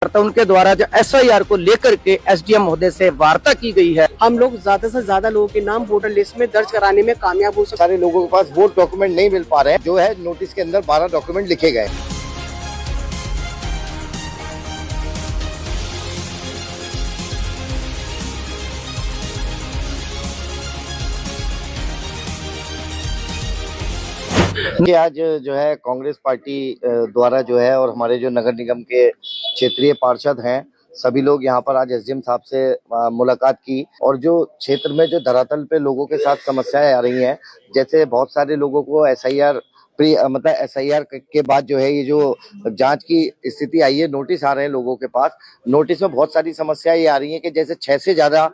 उनके द्वारा जो एसआईआर को लेकर के एसडीएम महोदय से वार्ता की गई है। हम लोग ज्यादा से ज्यादा लोगों के नाम वोटर लिस्ट में दर्ज कराने में कामयाब हो सकते। सारे लोगों के पास वोट डॉक्यूमेंट नहीं मिल पा रहे हैं। जो है नोटिस के अंदर 12 डॉक्यूमेंट लिखे गए। कि आज जो है कांग्रेस पार्टी द्वारा जो है और हमारे जो नगर निगम के क्षेत्रीय पार्षद हैं सभी लोग यहाँ पर आज एसडीएम साहब से मुलाकात की और जो क्षेत्र में जो धरातल पे लोगों के साथ समस्याएं आ रही हैं, जैसे बहुत सारे लोगों को एसआईआर मतलब एसआईआर के बाद जो है ये जो जांच की स्थिति आई है, नोटिस आ रहे हैं लोगों के पास। नोटिस में बहुत सारी समस्याएं ये आ रही हैं कि जैसे 6 से ज्यादा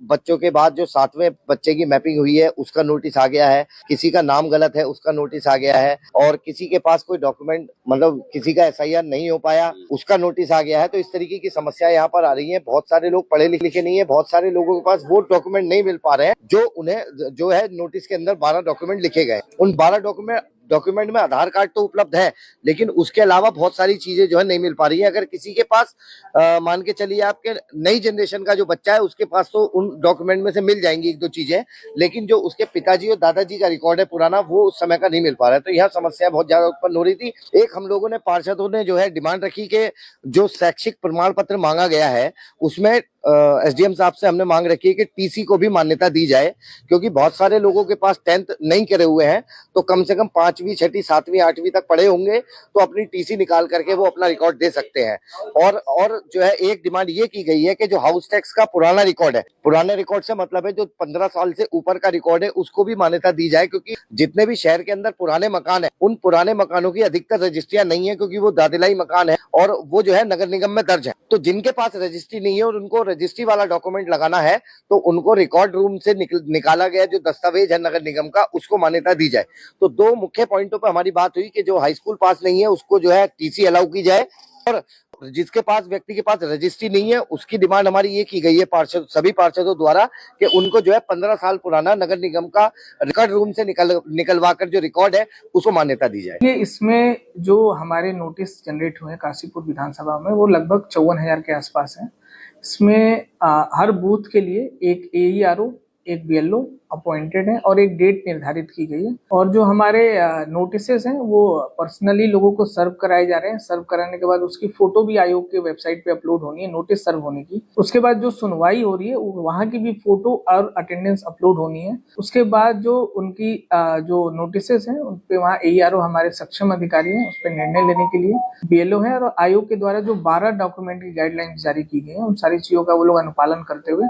बच्चों के बाद जो 7वें बच्चे की मैपिंग हुई है उसका नोटिस आ गया है, किसी का नाम गलत है उसका नोटिस आ गया है, और किसी के पास कोई डॉक्यूमेंट मतलब किसी का एसआईआर नहीं हो पाया उसका नोटिस आ गया है। तो इस तरीके की समस्या यहाँ पर आ रही है। बहुत सारे लोग पढ़े लिखे नहीं है, बहुत सारे लोगों के पास वोट डॉक्यूमेंट नहीं मिल पा रहे हैं, जो उन्हें जो है नोटिस के अंदर 12 डॉक्यूमेंट लिखे गए। उन 12 डॉक्यूमेंट में आधार कार्ड तो उपलब्ध है, लेकिन उसके अलावा बहुत सारी चीजें जो है नहीं मिल पा रही है। अगर किसी के पास मान के चलिए आपके नई जनरेशन का जो बच्चा है उसके पास तो उन डॉक्यूमेंट में से मिल जाएंगी 1-2 चीजें, लेकिन जो उसके पिताजी और दादाजी का रिकॉर्ड है पुराना वो उस समय का नहीं मिल पा रहा है। तो यह समस्या बहुत ज्यादा उत्पन्न हो रही थी। एक हम लोगों ने पार्षदों ने जो है डिमांड रखी कि जो शैक्षिक प्रमाण पत्र मांगा गया है उसमें एसडीएम साहब से हमने मांग रखी है कि टीसी को भी मान्यता दी जाए, क्योंकि बहुत सारे लोगों के पास 10th नहीं करे हुए हैं तो कम से कम 5वीं 6वीं 7वीं 8वीं तक पढ़े होंगे तो अपनी टीसी निकाल करके वो अपना रिकॉर्ड दे सकते हैं। और जो है एक डिमांड ये की गई है कि जो हाउस टैक्स का पुराना रिकॉर्ड है, पुराने रिकॉर्ड से मतलब है जो 15 साल से ऊपर का रिकॉर्ड है उसको भी मान्यता दी जाए, क्योंकि जितने भी शहर के अंदर पुराने मकान है उन पुराने मकानों की अधिकतर रजिस्ट्रियां नहीं है, क्योंकि वो दादिलाई मकान है और वो जो है नगर निगम में दर्ज है। तो जिनके पास रजिस्ट्री नहीं है और उनको रजिस्ट्री वाला डॉक्यूमेंट लगाना है तो उनको रिकॉर्ड रूम से निकाला गया जो दस्तावेज है नगर निगम का उसको मान्यता दी जाए। तो 2 मुख्य पॉइंटों पर हमारी बात हुई कि जो हाई स्कूल पास नहीं है उसको जो है टीसी अलाउ की जाए, और जिसके पास व्यक्ति के पास रजिस्ट्री नहीं है उसकी डिमांड हमारी ये की गई है सभी पार्षदों द्वारा कि उनको जो है 15 साल पुराना नगर निगम का रिकॉर्ड रूम से निकलवा कर जो रिकॉर्ड है उसको मान्यता दी जाए। ये इसमें जो हमारे नोटिस जनरेट हुए काशीपुर विधानसभा में वो लगभग 54,000 के आसपास है। इसमें हर बूथ के लिए एक एईआरओ, एक बीएलओ अपॉइंटेड है और एक डेट निर्धारित की गई है। और जो हमारे नोटिसेस हैं वो पर्सनली लोगों को सर्व कराए जा रहे हैं। सर्व कराने के बाद उसकी फोटो भी आयोग के वेबसाइट पे अपलोड होनी है नोटिस सर्व होने की। उसके बाद जो सुनवाई हो रही है वहाँ की भी फोटो और अटेंडेंस अपलोड होनी है। उसके बाद जो उनकी जो नोटिसेस हैं उन पे वहाँ एईआरओ हमारे सक्षम अधिकारी हैं उस पर निर्णय लेने के लिए, बीएलओ है, और आयोग के द्वारा जो 12 डॉक्यूमेंट की गाइडलाइंस जारी की गई है उन सारी चीजों का वो लोग अनुपालन करते हुए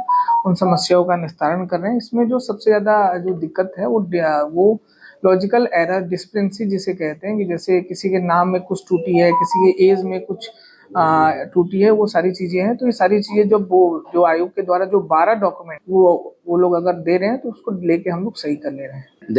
उन समस्याओं का निस्तारण कर रहे हैं। इसमें जो सबसे ज्यादा जो दिक्कत है वो लॉजिकल एरर डिस्क्रिपेंसी जिसे कहते हैं, कि जैसे किसी के नाम में कुछ त्रुटि है, किसी के एज में कुछ त्रुटि है, वो सारी चीजें हैं। तो ये सारी चीजें जो आयोग के द्वारा जो 12 डॉक्यूमेंट वो लोग अगर दे रहे हैं तो उसको लेके हम लोग सही कर ले रहे हैं।